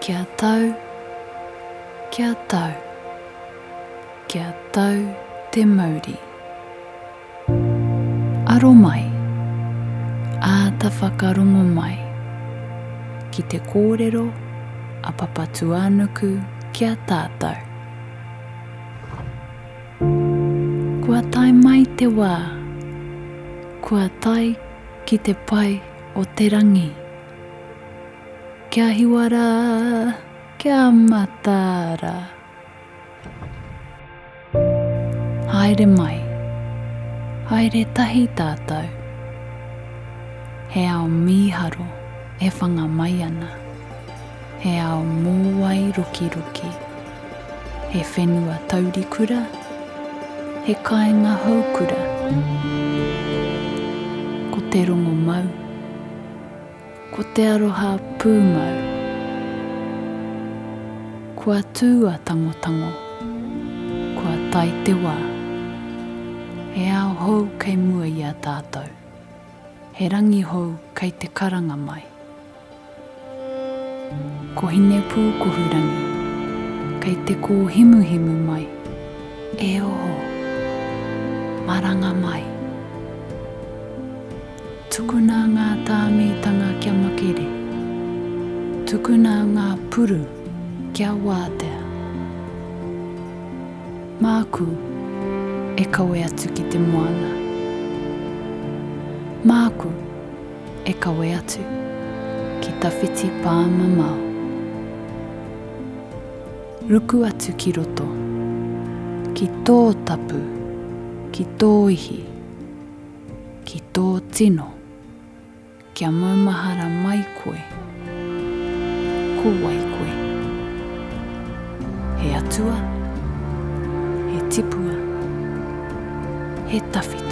Kia tau, kia tau, kia tau te mauri. Aro mai, a ta whakarongo mai, ki te kōrero a papatu anuku kia tātou. Kua tai mai te wā, kua tai ki te pai o te rangi. Kia hiwara, kia matara. Haere mai, haere tahi tātou. He ao mīharo e whanga mai ana. He ao mōwai ruki ruki. He whenua tauri kura. He kāinga hau kura. Ko te rongo mau. Ko te aroha pū mau. Kua tū a tango tango. Kua tai te wā. He ao hou kei mua i a tātou. He rangi hou kei te karanga mai. Ko hine pū kohurangi. Kei te kō himu himu mai. E oho. Maranga mai. Tukuna ngā tāmitanga kia makere. Tukuna ngā puru kia wātea. Māku e kawe atu ki te moana. Māku e kawe atu ki tawhiti pāmamao. Ruku atu ki roto, ki tō tapu, ki tō ihi, ki tō tino, kia maumahara mai koe, ko wai koe. He atua, he tipua, he tawhiti.